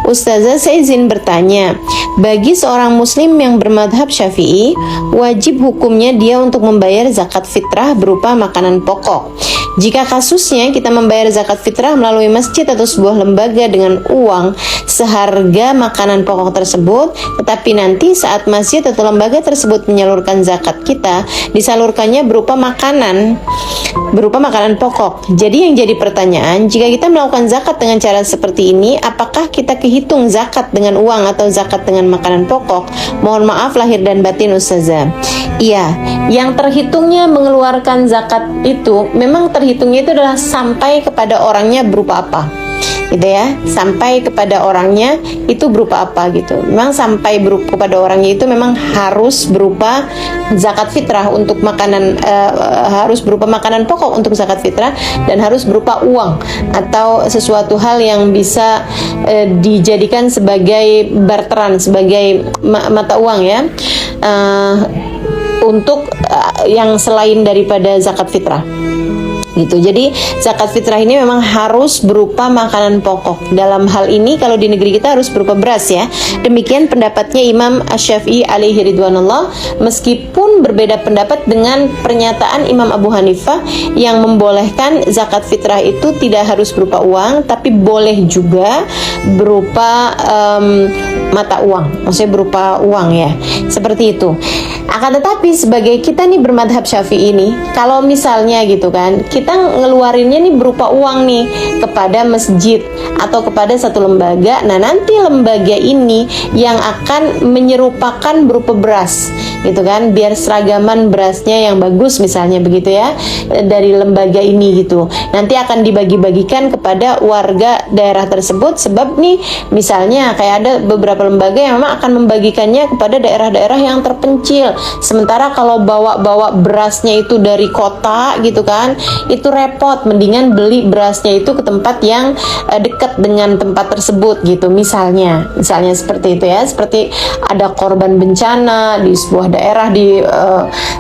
Ustazah, saya izin bertanya, bagi seorang muslim yang bermadhab Syafi'i, wajib hukumnya dia untuk membayar zakat fitrah berupa makanan pokok. Jika kasusnya kita membayar zakat fitrah melalui masjid atau sebuah lembaga dengan uang seharga makanan pokok tersebut, tetapi nanti saat masjid atau lembaga tersebut menyalurkan zakat kita, disalurkannya berupa makanan pokok. Jadi yang jadi pertanyaan, jika kita melakukan zakat dengan cara seperti ini, apakah kita kehitung zakat dengan uang atau zakat dengan makanan pokok? Mohon maaf lahir dan batin Ustazah. Iya, yang terhitungnya mengeluarkan zakat itu memang terhitungnya itu adalah sampai kepada orangnya berupa apa, gitu ya, sampai kepada orangnya itu berupa apa gitu. Memang sampai kepada orangnya itu memang harus berupa zakat fitrah untuk makanan, harus berupa makanan pokok untuk zakat fitrah, dan harus berupa uang atau sesuatu hal yang bisa dijadikan sebagai barteran, sebagai mata uang ya, untuk yang selain daripada zakat fitrah gitu. Jadi zakat fitrah ini memang harus berupa makanan pokok. Dalam hal ini kalau di negeri kita harus berupa beras ya. Demikian pendapatnya Imam Asy-Syafi'i alaihi ridwanullah, meskipun berbeda pendapat dengan pernyataan Imam Abu Hanifah yang membolehkan zakat fitrah itu tidak harus berupa uang, tapi boleh juga berupa mata uang, maksudnya berupa uang ya, seperti itu. Akan tetapi sebagai kita nih bermadhab Syafi'i ini, kalau misalnya gitu kan, kita ngeluarinnya nih berupa uang nih kepada masjid atau kepada satu lembaga, nah nanti lembaga ini yang akan menyerupakan berupa beras gitu kan, biar seragaman berasnya yang bagus misalnya begitu ya, dari lembaga ini gitu, nanti akan dibagi-bagikan kepada warga daerah tersebut. Sebab nih misalnya kayak ada beberapa lembaga yang memang akan membagikannya kepada daerah-daerah yang terpencil, sementara kalau bawa-bawa berasnya itu dari kota gitu kan, itu repot, mendingan beli berasnya itu ke tempat yang dekat dengan tempat tersebut gitu. Misalnya seperti itu ya, seperti ada korban bencana di sebuah daerah di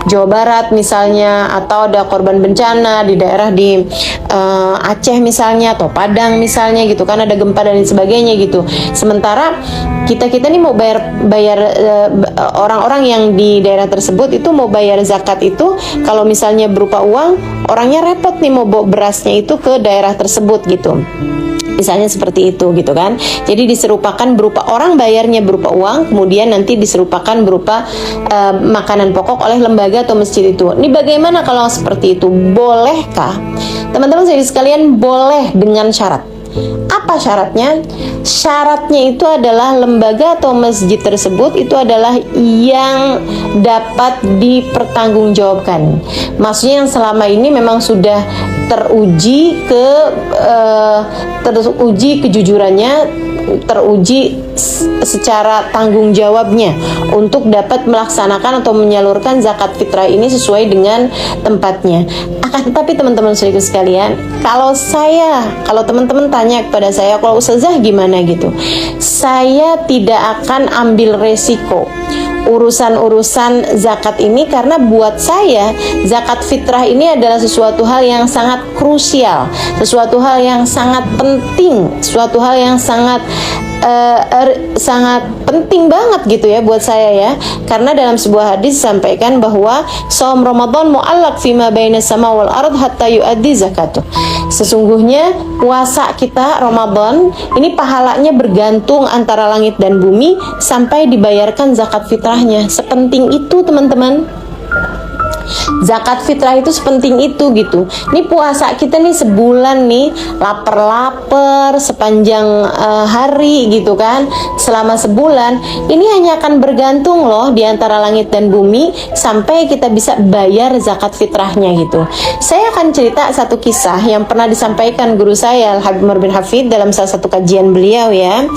Jawa Barat misalnya, atau ada korban bencana di daerah di Aceh misalnya, atau Padang misalnya gitu kan, ada gempa dan sebagainya gitu. Sementara kita nih mau bayar orang-orang yang di daerah tersebut itu mau bayar zakat itu, kalau misalnya berupa uang, orangnya repot nih mau bawa berasnya itu ke daerah tersebut gitu. Misalnya seperti itu gitu kan. Jadi diserupakan berupa orang bayarnya berupa uang, kemudian nanti diserupakan berupa makanan pokok oleh lembaga atau masjid itu. Ini bagaimana kalau seperti itu? Bolehkah? Teman-teman saya sekalian, boleh dengan syarat. Apa syaratnya? Syaratnya itu adalah lembaga atau masjid tersebut itu adalah yang dapat dipertanggungjawabkan. Maksudnya yang selama ini memang sudah teruji kejujurannya, teruji secara tanggung jawabnya untuk dapat melaksanakan atau menyalurkan zakat fitrah ini sesuai dengan tempatnya. Akan tetapi teman-teman saudaraku sekalian, kalau teman-teman tanya kepada saya, kalau Ustazah gimana gitu, saya tidak akan ambil resiko urusan-urusan zakat ini, karena buat saya zakat fitrah ini adalah sesuatu hal yang sangat krusial, sesuatu hal yang sangat penting, sesuatu hal yang sangat penting banget gitu ya buat saya ya. Karena dalam sebuah hadis disampaikan bahwa shaum Ramadan mu'allaq fima baina sama wal ard hatta yu'addi zakatuh. Sesungguhnya puasa kita Ramadan ini pahalanya bergantung antara langit dan bumi sampai dibayarkan zakat fitrahnya. Sepenting itu teman-teman. Zakat fitrah itu sepenting itu gitu. Ini puasa kita nih sebulan nih, lapar-lapar sepanjang hari gitu kan, selama sebulan ini hanya akan bergantung loh di antara langit dan bumi sampai kita bisa bayar zakat fitrahnya gitu. Saya akan cerita satu kisah yang pernah disampaikan guru saya Al-Habib Umar bin Hafid dalam salah satu kajian beliau ya,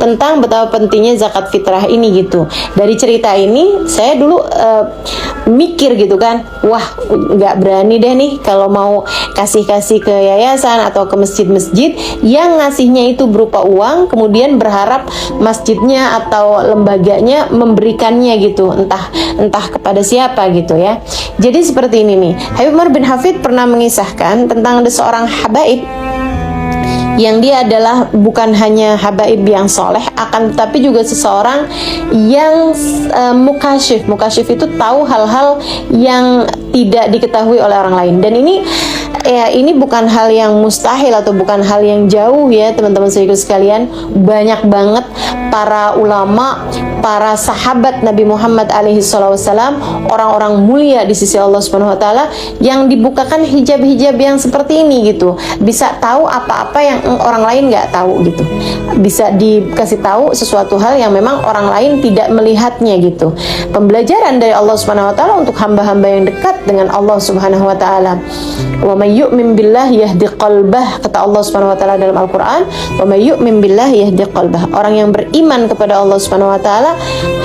tentang betapa pentingnya zakat fitrah ini gitu. Dari cerita ini saya dulu mikir gitu kan, wah nggak berani deh nih kalau mau kasih ke yayasan atau ke masjid-masjid yang ngasihnya itu berupa uang, kemudian berharap masjidnya atau lembaganya memberikannya gitu, entah kepada siapa gitu ya. Jadi seperti ini nih, Habib Umar bin Hafid pernah mengisahkan tentang ada seorang habaib yang dia adalah bukan hanya habaib yang soleh, akan tetapi juga seseorang yang mukasyif. Mukasyif itu tahu hal-hal yang tidak diketahui oleh orang lain. Dan ini bukan hal yang mustahil atau bukan hal yang jauh ya teman-teman sekalian. Banyak banget para ulama, para sahabat Nabi Muhammad SAW, orang-orang mulia di sisi Allah Subhanahu Wa Taala yang dibukakan hijab-hijab yang seperti ini gitu, bisa tahu apa-apa yang orang lain nggak tahu gitu, bisa dikasih tahu sesuatu hal yang memang orang lain tidak melihatnya gitu. Pembelajaran dari Allah Subhanahu Wa Taala untuk hamba-hamba yang dekat dengan Allah Subhanahu Wa Taala. Wa may yu'min billahi yahdi qalbah, kata Allah Subhanahu Wa Taala dalam Al-Quran. Wa may yu'min billahi yahdi qalbah, orang yang beriman kepada Allah Subhanahu Wa Taala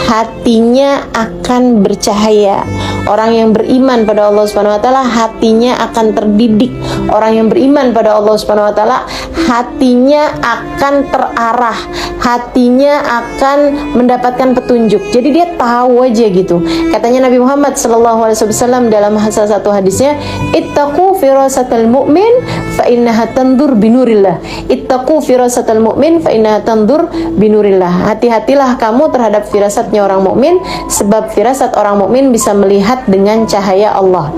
hatinya akan bercahaya. Orang yang beriman pada Allah Subhanahu Wa Taala hatinya akan terdidik. Orang yang beriman pada Allah Subhanahu Wa Taala hatinya akan terarah, hatinya akan mendapatkan petunjuk. Jadi dia tahu aja gitu. Katanya Nabi Muhammad SAW dalam salah satu hadisnya, ittaqu firasatal mu'min fa innaha tandur binurillah. Ittaqu firasatal mu'min fa innaha tandur binurillah. Hati-hatilah kamu terhadap firasatnya orang mukmin, sebab firasat orang mukmin bisa melihat dengan cahaya Allah.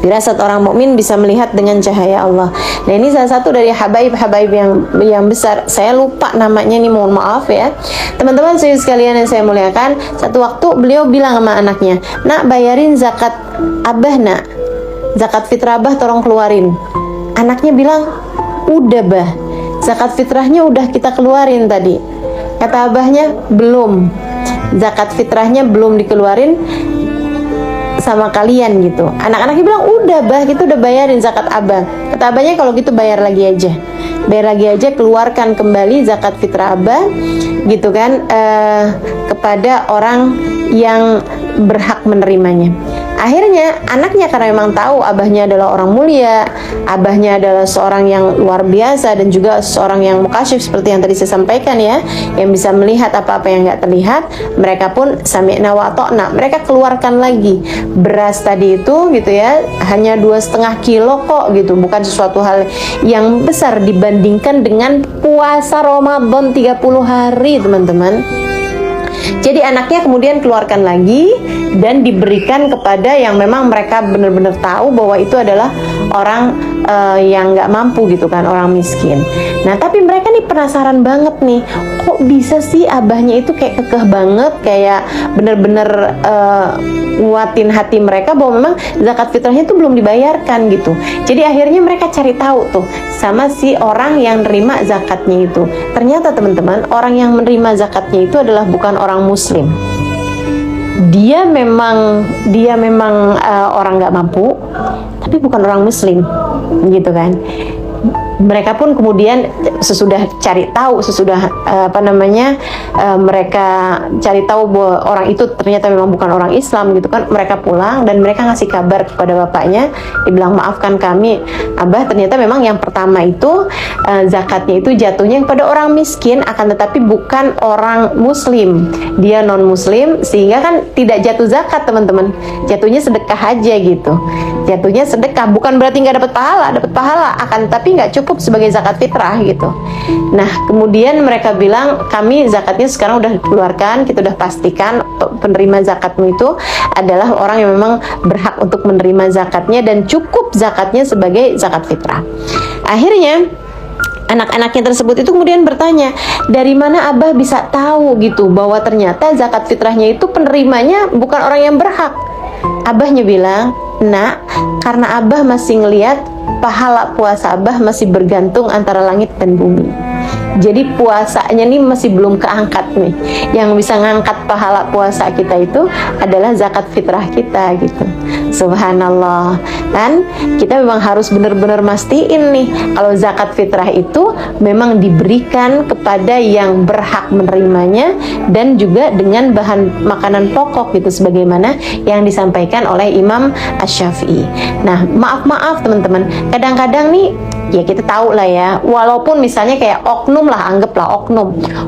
Firasat orang mukmin bisa melihat dengan cahaya Allah. Nah, ini salah satu dari habaib-habaib yang besar. Saya lupa namanya nih, mohon maaf ya. Teman-teman sekalian yang saya muliakan, satu waktu beliau bilang sama anaknya, "Nak, bayarin zakat Abah, Nak. Zakat fitrah Abah tolong keluarin." Anaknya bilang, "Udah, Bah. Zakat fitrahnya udah kita keluarin tadi." Kata abahnya, "Belum. Zakat fitrahnya belum dikeluarin sama kalian," gitu. Anak-anaknya bilang, "Udah, Bah, kita udah bayarin zakat Abah." Kata abahnya, "Kalau gitu bayar lagi aja. Bayar lagi aja, keluarkan kembali zakat fitrah Abah," gitu kan, kepada orang yang berhak menerimanya. Akhirnya anaknya, karena memang tahu abahnya adalah orang mulia, abahnya adalah seorang yang luar biasa dan juga seorang yang mukasyif seperti yang tadi saya sampaikan ya, yang bisa melihat apa-apa yang nggak terlihat. Mereka pun sami'na wa ata'na, mereka keluarkan lagi beras tadi itu gitu ya, hanya 2,5 kilo kok gitu, bukan sesuatu hal yang besar dibandingkan dengan puasa Ramadan 30 hari teman-teman. Jadi anaknya kemudian keluarkan lagi dan diberikan kepada yang memang mereka benar-benar tahu bahwa itu adalah orang yang nggak mampu gitu kan, orang miskin. Nah, tapi mereka nih penasaran banget nih, kok bisa sih abahnya itu kayak kekeh banget, kayak benar-benar nguatin hati mereka bahwa memang zakat fitrahnya itu belum dibayarkan gitu. Jadi akhirnya mereka cari tahu tuh sama si orang yang nerima zakatnya itu. Ternyata teman-teman, orang yang menerima zakatnya itu adalah bukan orang muslim. Dia memang orang nggak mampu, tapi bukan orang muslim, gitu kan. Mereka pun kemudian sesudah cari tahu, mereka cari tahu bahwa orang itu ternyata memang bukan orang Islam gitu kan, mereka pulang dan mereka ngasih kabar kepada bapaknya, dibilang, "Maafkan kami, Abah, ternyata memang yang pertama itu zakatnya itu jatuhnya kepada orang miskin, akan tetapi bukan orang muslim, dia non muslim, sehingga kan tidak jatuh zakat teman-teman, jatuhnya sedekah aja gitu, jatuhnya sedekah, bukan berarti nggak dapat pahala, akan tetapi nggak cukup sebagai zakat fitrah gitu." Nah, kemudian mereka bilang, "Kami zakatnya sekarang udah dikeluarkan, kita udah pastikan penerima zakatmu itu adalah orang yang memang berhak untuk menerima zakatnya dan cukup zakatnya sebagai zakat fitrah." Akhirnya anak-anaknya tersebut itu kemudian bertanya, "Dari mana Abah bisa tahu gitu bahwa ternyata zakat fitrahnya itu penerimanya bukan orang yang berhak?" Abahnya bilang, "Nak, karena Abah masih ngelihat pahala puasa Abah masih bergantung antara langit dan bumi. Jadi puasanya nih masih belum keangkat nih. Yang bisa ngangkat pahala puasa kita itu adalah zakat fitrah kita gitu." Subhanallah. Kan kita memang harus benar-benar mastiin nih kalau zakat fitrah itu memang diberikan kepada yang berhak menerimanya dan juga dengan bahan makanan pokok gitu, sebagaimana yang disampaikan oleh Imam Asy-Syafi'i. Nah, maaf teman-teman, kadang-kadang nih ya kita tahu lah ya, walaupun misalnya kayak oknum oknum lah, anggaplah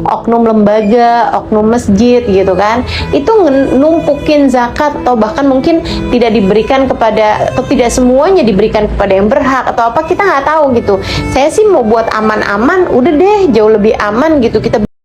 oknum lembaga, oknum masjid gitu kan, itu numpukin zakat atau bahkan mungkin tidak diberikan kepada, atau tidak semuanya diberikan kepada yang berhak atau apa, kita nggak tahu gitu. Saya sih mau buat aman-aman, udah deh jauh lebih aman gitu, kita